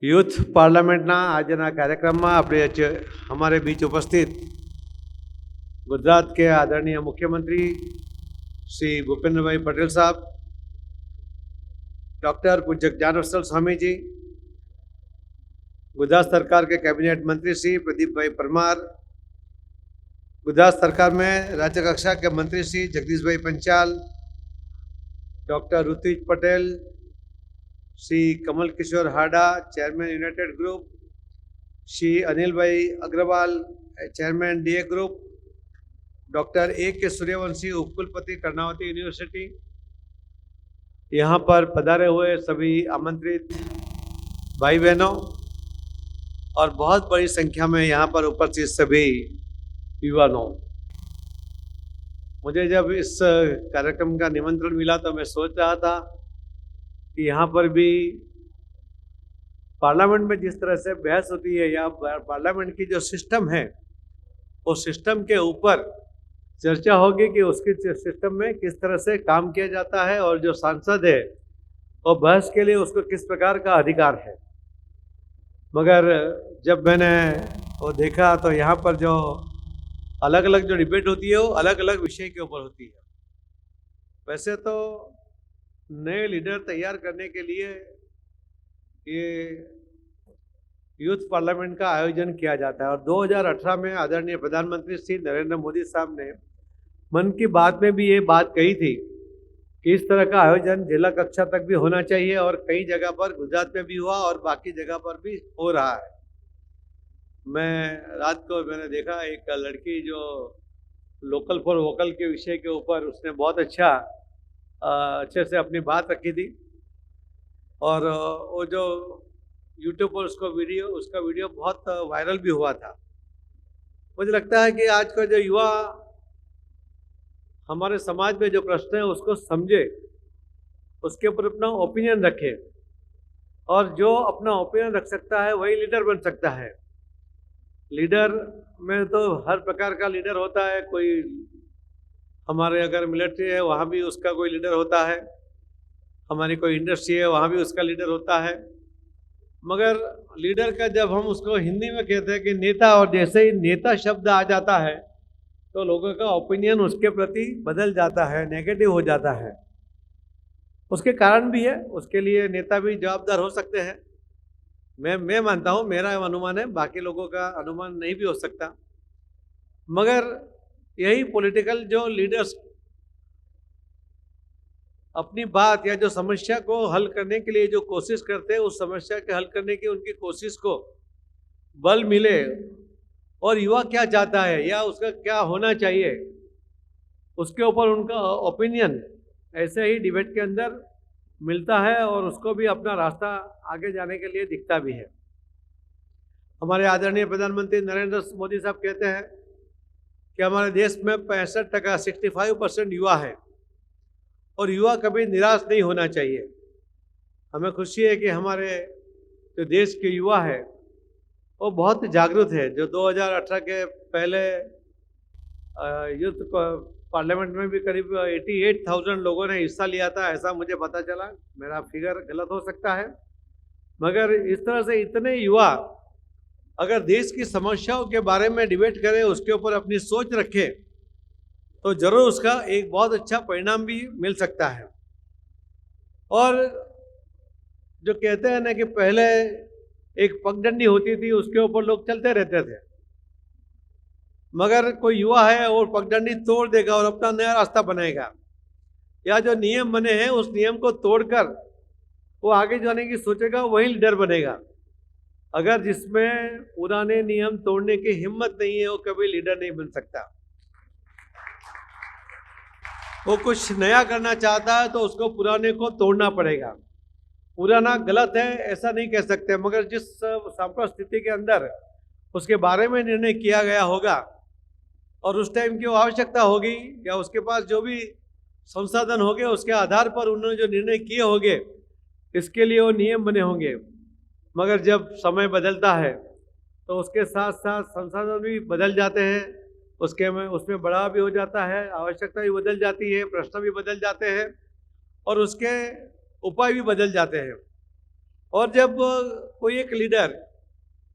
Youth પાર્લામેન્ટના આજના કાર્યક્રમમાં આપણે हमारे बीच उपस्थित गुजरात के आदरणीय मुख्यमंत्री श्री भूपेन्द्र भाई पटेल साहब, डॉक्टर पूज्य ज्ञानवत्सल स्वामी जी, गुजरात सरकार के कैबिनेट मंत्री श्री प्रदीप भाई परमार, गुजरात सरकार में राज्य कक्षा के मंत्री Shri Jagdish Bhai Panchal, doctor Ritvij Patel, Shri Kamal Kishore Hada, chairman United group, Shri Anil Bhai Agrawal, chairman DA group, doctor AK. Suryavanshi, उपकुलपति कर्नावती यूनिवर्सिटी, यहाँ पर पधारे हुए सभी आमंत्रित भाई बहनों और बहुत बड़ी संख्या में यहाँ पर उपस्थित सभी युवाओं, मुझे जब इस कार्यक्रम का निमंत्रण मिला तो मैं सोच रहा था कि यहाँ पर भी पार्लियामेंट में जिस तरह से बहस होती है या पार्लियामेंट की जो सिस्टम है उस सिस्टम के ऊपर चर्चा होगी कि उसके सिस्टम में किस तरह से काम किया जाता है और जो सांसद है वो बहस के लिए उसको किस प्रकार का अधिकार है। मगर जब मैंने वो देखा तो यहाँ पर जो अलग अलग जो डिबेट होती है वो अलग अलग विषय के ऊपर होती है। वैसे तो नए लीडर तैयार करने के लिए ये यूथ पार्लियामेंट का आयोजन किया जाता है और 2018 में आदरणीय प्रधानमंत्री श्री नरेंद्र मोदी साहब ने मन की बात में भी ये बात कही थी कि इस तरह का आयोजन जिला कक्षा तक भी होना चाहिए और कई जगह पर गुजरात में भी हुआ और बाकी जगह पर भी हो रहा है। मैं रात को मैंने देखा एक लड़की जो लोकल फॉर वोकल के विषय के ऊपर उसने बहुत अच्छे से अपनी बात रखी थी और वो जो यूट्यूब पर उसका वीडियो बहुत वायरल भी हुआ था। मुझे लगता है कि आज का जो युवा हमारे समाज में जो प्रश्न है उसको समझे, उसके ऊपर अपना ओपिनियन रखे और जो अपना ओपिनियन रख सकता है वही लीडर बन सकता है। लीडर में तो हर प्रकार का लीडर होता है, कोई हमारे अगर मिलिट्री है वहाँ भी उसका कोई लीडर होता है, हमारी कोई इंडस्ट्री है वहाँ भी उसका लीडर होता है। मगर लीडर का जब हम उसको हिंदी में कहते हैं कि नेता, और जैसे ही नेता शब्द आ जाता है तो लोगों का ओपिनियन उसके प्रति बदल जाता है, नेगेटिव हो जाता है। उसके कारण भी है, उसके लिए नेता भी जवाबदार हो सकते हैं। मैं मानता हूँ, मेरा अनुमान है, बाकी लोगों का अनुमान नहीं भी हो सकता। मगर यही पॉलिटिकल जो लीडर्स अपनी बात या जो समस्या को हल करने के लिए जो कोशिश करते हैं उस समस्या के हल करने की उनकी कोशिश को बल मिले और युवा क्या चाहता है या उसका क्या होना चाहिए उसके ऊपर उनका ओपिनियन ऐसे ही डिबेट के अंदर मिलता है और उसको भी अपना रास्ता आगे जाने के लिए दिखता भी है। हमारे आदरणीय प्रधानमंत्री नरेंद्र मोदी साहब कहते हैं कि हमारे देश में 65% 65% युवा है और युवा कभी निराश नहीं होना चाहिए। हमें खुशी है कि हमारे जो देश के युवा है वो बहुत जागरूक है। जो 2018 के पहले यूथ पार्लियामेंट में भी करीब 88,000 लोगों ने हिस्सा लिया था, ऐसा मुझे पता चला। मेरा फिगर गलत हो सकता है, मगर इस तरह से इतने युवा अगर देश की समस्याओं के बारे में डिबेट करें, उसके ऊपर अपनी सोच रखे तो जरूर उसका एक बहुत अच्छा परिणाम भी मिल सकता है। और जो कहते हैं ना कि पहले एक पगडंडी होती थी, उसके ऊपर लोग चलते रहते थे, मगर कोई युवा है और पगडंडी तोड़ देगा और अपना नया रास्ता बनाएगा, या जो नियम बने हैं उस नियम को तोड़कर वो आगे जाने की सोचेगा, वही लीडर बनेगा। अगर जिसमें पुराने नियम तोड़ने की हिम्मत नहीं है वो कभी लीडर नहीं बन सकता। वो कुछ नया करना चाहता है तो उसको पुराने को तोड़ना पड़ेगा। पुराना गलत है ऐसा नहीं कह सकते, मगर जिस सांप्रत स्थिति के अंदर उसके बारे में निर्णय किया गया होगा और उस टाइम की वो आवश्यकता होगी या उसके पास जो भी संसाधन होंगे उसके आधार पर उन्होंने जो निर्णय किए होंगे इसके लिए वो नियम बने होंगे। मगर जब समय बदलता है तो उसके साथ साथ संसाधन भी बदल जाते हैं, उसमें बढ़ाव भी हो जाता है, आवश्यकता भी बदल जाती है, प्रश्न भी बदल जाते हैं और उसके उपाय भी बदल जाते हैं। और जब कोई एक लीडर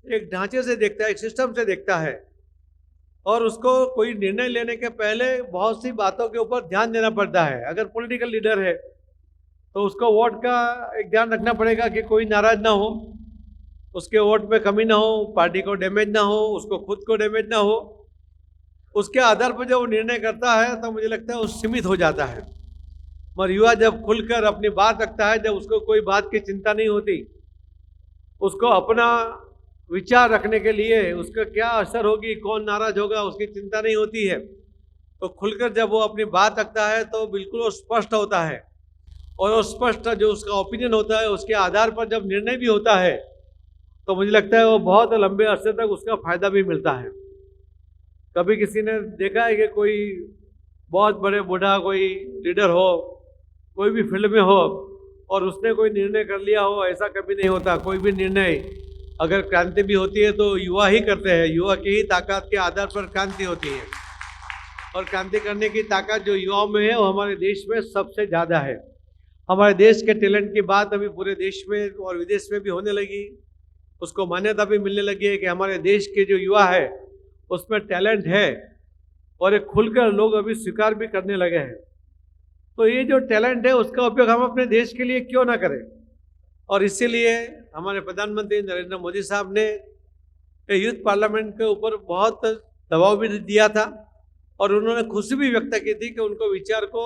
एक ढांचे से देखता है, एक सिस्टम से देखता है, और उसको कोई निर्णय लेने के पहले बहुत सी बातों के ऊपर ध्यान देना पड़ता है। अगर पॉलिटिकल लीडर है तो उसको वोट का एक ध्यान रखना पड़ेगा कि कोई नाराज ना हो, उसके वोट में कमी ना हो, पार्टी को डैमेज ना हो, उसको खुद को डैमेज ना हो। उसके आधार पर जब वो निर्णय करता है तो मुझे लगता है वो सीमित हो जाता है। मगर युवा जब खुलकर अपनी बात रखता है, जब उसको कोई बात की चिंता नहीं होती, उसको अपना विचार रखने के लिए उसका क्या असर होगी, कौन नाराज होगा, उसकी चिंता नहीं होती है, तो खुलकर जब वो अपनी बात रखता है तो बिल्कुल वो स्पष्ट होता है। और वो स्पष्ट जो उसका ओपिनियन होता है, उसके आधार पर जब निर्णय भी होता है तो मुझे लगता है वो बहुत लंबे अरसे तक उसका फायदा भी मिलता है। कभी किसी ने देखा है कि कोई बहुत बड़े बूढ़ा कोई लीडर हो, कोई भी फील्ड में हो, और उसने कोई निर्णय कर लिया हो? ऐसा कभी नहीं होता। कोई भी निर्णय अगर क्रांति भी होती है तो युवा ही करते हैं, युवा की ही ताकत के आधार पर क्रांति होती है। और क्रांति करने की ताकत जो युवाओं में है वो हमारे देश में सबसे ज़्यादा है। हमारे देश के टैलेंट की बात अभी पूरे देश में और विदेश में भी होने लगी, उसको मान्यता भी मिलने लगी है कि हमारे देश के जो युवा है उसमें टैलेंट है, और एक खुलकर लोग अभी स्वीकार भी करने लगे हैं। तो ये जो टैलेंट है उसका उपयोग हम अपने देश के लिए क्यों ना करें? और इसीलिए हमारे प्रधानमंत्री नरेंद्र मोदी साहब ने यूथ पार्लियामेंट के ऊपर बहुत दबाव भी दिया था, और उन्होंने खुशी भी व्यक्त की थी कि उनको विचार को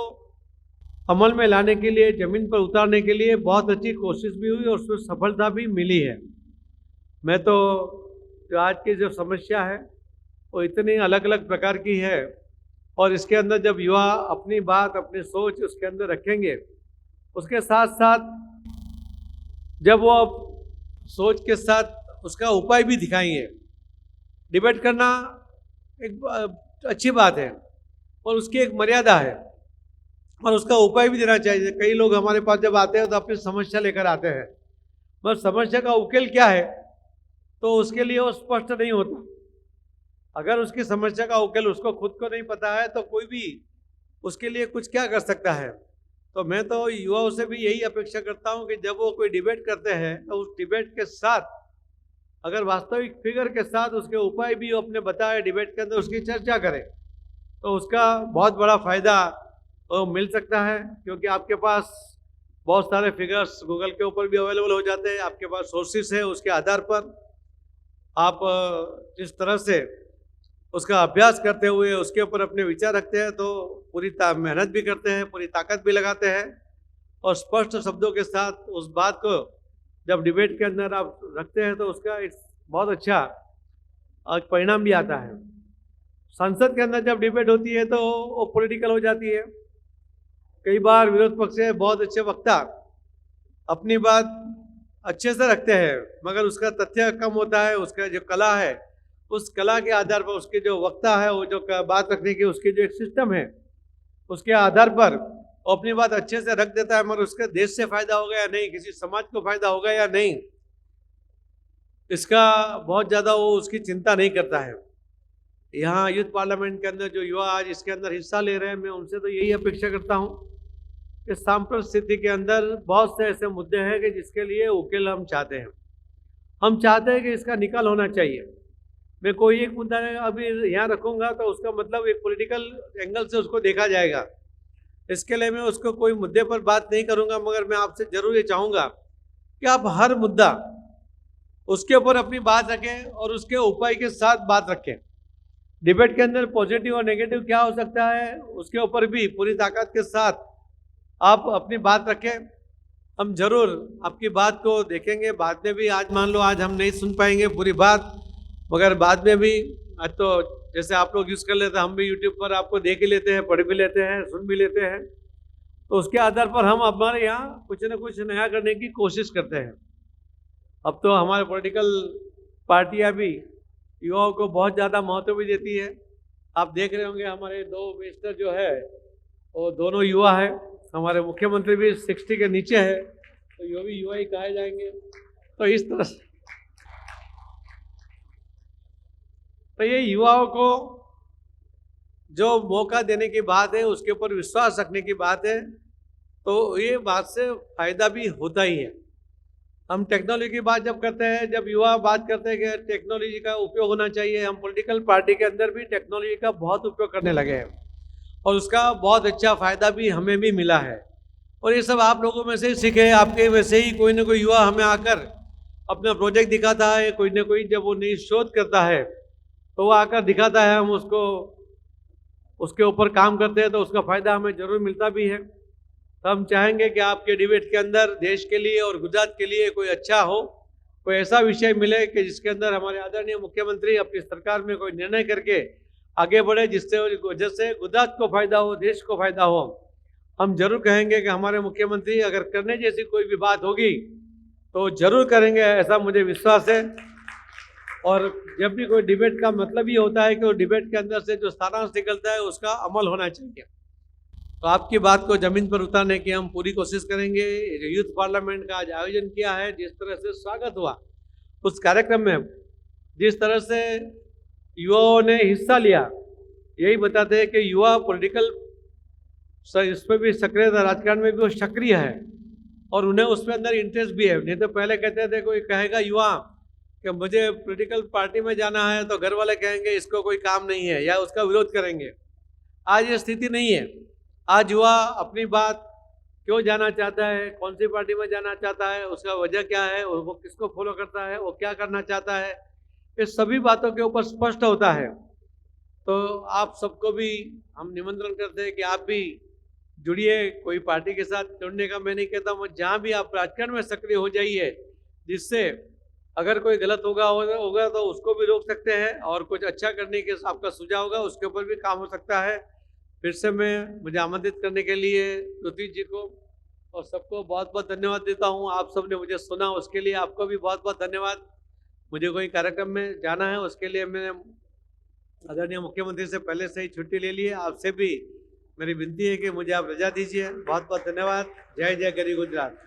अमल में लाने के लिए, जमीन पर उतारने के लिए बहुत अच्छी कोशिश भी हुई और उसमें सफलता भी मिली है। मैं तो जो आज की जो समस्या है वो इतनी अलग अलग प्रकार की है, और इसके अंदर जब युवा अपनी बात, अपनी सोच उसके अंदर रखेंगे, उसके साथ साथ जब वो सोच के साथ उसका उपाय भी दिखाएंगे। डिबेट करना एक अच्छी बात है, और उसकी एक मर्यादा है, और उसका उपाय भी देना चाहिए। कई लोग हमारे पास जब आते हैं तो अपनी समस्या लेकर आते हैं, बस समस्या का उकेल क्या है तो उसके लिए वो स्पष्ट नहीं होता। अगर उसकी समस्या का उकेल उसको खुद को नहीं पता है तो कोई भी उसके लिए कुछ क्या कर सकता है। तो मैं तो युवाओं से भी यही अपेक्षा करता हूं कि जब वो कोई डिबेट करते हैं तो उस डिबेट के साथ अगर वास्तविक फिगर के साथ उसके उपाय भी वो अपने बताए, डिबेट के अंदर उसकी चर्चा करें, तो उसका बहुत बड़ा फायदा मिल सकता है। क्योंकि आपके पास बहुत सारे फिगर्स गूगल के ऊपर भी अवेलेबल हो जाते हैं, आपके पास सोर्सेस है, उसके आधार पर आप जिस तरह से उसका अभ्यास करते हुए उसके ऊपर अपने विचार रखते हैं, तो पूरी मेहनत भी करते हैं, पूरी ताकत भी लगाते हैं, और स्पष्ट शब्दों के साथ उस बात को जब डिबेट के अंदर आप रखते हैं तो उसका एक बहुत अच्छा परिणाम भी आता है। संसद के अंदर जब डिबेट होती है तो वो पॉलिटिकल हो जाती है। कई बार विरोध पक्ष से बहुत अच्छे वक्ता अपनी बात अच्छे से रखते हैं, मगर उसका तथ्य कम होता है, उसका जो कला है उस कला के आधार पर उसके जो वक्ता है वो जो बात रखने की उसकी जो एक सिस्टम है उसके आधार पर वो अपनी बात अच्छे से रख देता है, मगर उसके देश से फायदा होगा या नहीं, किसी समाज को फायदा होगा या नहीं, इसका बहुत ज़्यादा वो उसकी चिंता नहीं करता है। यहाँ यूथ पार्लियामेंट के अंदर जो युवा आज इसके अंदर हिस्सा ले रहे हैं, मैं उनसे तो यही अपेक्षा करता हूँ कि सांप्रत स्थिति के अंदर बहुत से ऐसे मुद्दे हैं कि जिसके लिए उकेल हम चाहते हैं। हम चाहते हैं कि इसका निकाल होना चाहिए। मैं कोई एक मुद्दा अभी यहाँ रखूँगा तो उसका मतलब एक पॉलिटिकल एंगल से उसको देखा जाएगा। इसके लिए मैं उसको कोई मुद्दे पर बात नहीं करूँगा, मगर मैं आपसे जरूर ये चाहूँगा कि आप हर मुद्दा उसके ऊपर अपनी बात रखें और उसके उपाय के साथ बात रखें। डिबेट के अंदर पॉजिटिव और नेगेटिव क्या हो सकता है उसके ऊपर भी पूरी ताकत के साथ आप अपनी बात रखें। हम जरूर आपकी बात को देखेंगे, बाद में भी। आज मान लो आज हम नहीं सुन पाएंगे पूरी बात, मगर बाद में भी आज तो जैसे आप लोग यूज़ कर लेते हैं, हम भी यूट्यूब पर आपको देख ही लेते हैं, पढ़ भी लेते हैं, सुन भी लेते हैं, तो उसके आधार पर हम हमारे यहाँ कुछ न कुछ नया करने की कोशिश करते हैं। अब तो हमारे पॉलिटिकल पार्टियाँ भी युवाओं को बहुत ज़्यादा महत्व भी देती है। आप देख रहे होंगे हमारे दो मिनिस्टर जो है वो दोनों युवा है, हमारे मुख्यमंत्री भी 60 के नीचे है, तो ये भी युवा ही कहे जाएंगे। तो इस तरह से तो ये युवाओं को जो मौका देने की बात है, उसके ऊपर विश्वास रखने की बात है, तो ये बात से फायदा भी होता ही है। हम टेक्नोलॉजी की बात जब करते हैं, जब युवा बात करते हैं कि टेक्नोलॉजी का उपयोग होना चाहिए, हम पॉलिटिकल पार्टी के अंदर भी टेक्नोलॉजी का बहुत उपयोग करने लगे हैं और उसका बहुत अच्छा फायदा भी हमें भी मिला है। और ये सब आप लोगों में से ही सीखे, आपके में से ही कोई ना कोई युवा हमें आकर अपना प्रोजेक्ट दिखाता है, कोई ना कोई जब वो नई शोध करता है तो वो आकर दिखाता है, हम उसको उसके ऊपर काम करते हैं तो उसका फायदा हमें जरूर मिलता भी है। तो हम चाहेंगे कि आपके डिबेट के अंदर देश के लिए और गुजरात के लिए कोई अच्छा हो, कोई ऐसा विषय मिले कि जिसके अंदर हमारे आदरणीय मुख्यमंत्री अपनी सरकार में कोई निर्णय करके आगे बढ़े, जिससे वजह से गुजरात को फायदा हो, देश को फायदा हो। हम जरूर कहेंगे कि हमारे मुख्यमंत्री अगर करने जैसी कोई भी बात होगी तो जरूर करेंगे, ऐसा मुझे विश्वास है। और जब भी कोई डिबेट का मतलब ये होता है कि वो डिबेट के अंदर से जो सारांश निकलता है उसका अमल होना चाहिए। तो आपकी बात को जमीन पर उतारने की हम पूरी कोशिश करेंगे। जो यूथ पार्लियामेंट का आज आयोजन किया है, जिस तरह से स्वागत हुआ उस कार्यक्रम में, जिस तरह से युवाओं ने हिस्सा लिया, यही बताते हैं कि युवा पॉलिटिकल इसमें भी सक्रिय, राजकारण में भी वो सक्रिय है और उन्हें उसमें अंदर इंटरेस्ट भी है। नहीं तो पहले कहते थे कोई कहेगा युवा कि मुझे पॉलिटिकल पार्टी में जाना है तो घर वाले कहेंगे इसको कोई काम नहीं है या उसका विरोध करेंगे। आज ये स्थिति नहीं है। आज युवा अपनी बात क्यों जाना चाहता है, कौन सी पार्टी में जाना चाहता है, उसका वजह क्या है, वो किसको फॉलो करता है, वो क्या करना चाहता है, इस सभी बातों के ऊपर स्पष्ट होता है। तो आप सबको भी हम निमंत्रण करते हैं कि आप भी जुड़िए, कोई पार्टी के साथ जुड़ने का मैं नहीं कहता हूँ, जहाँ भी आप राजकारण में सक्रिय हो जाइए, जिससे अगर कोई गलत होगा तो उसको भी रोक सकते हैं और कुछ अच्छा करने के आपका सुझाव होगा उसके ऊपर भी काम हो सकता है। फिर से मैं मुझे आमंत्रित करने के लिए ऋतिक जी को और सबको बहुत बहुत धन्यवाद देता हूँ। आप सबने मुझे सुना उसके लिए आपको भी बहुत बहुत धन्यवाद। मुझे कोई कार्यक्रम में जाना है उसके लिए मैंने आदरणीय मुख्यमंत्री से पहले से ही छुट्टी ले ली है। आपसे भी मेरी विनती है कि मुझे आप रजा दीजिए। बहुत बहुत धन्यवाद। जय जय गरी गुजरात।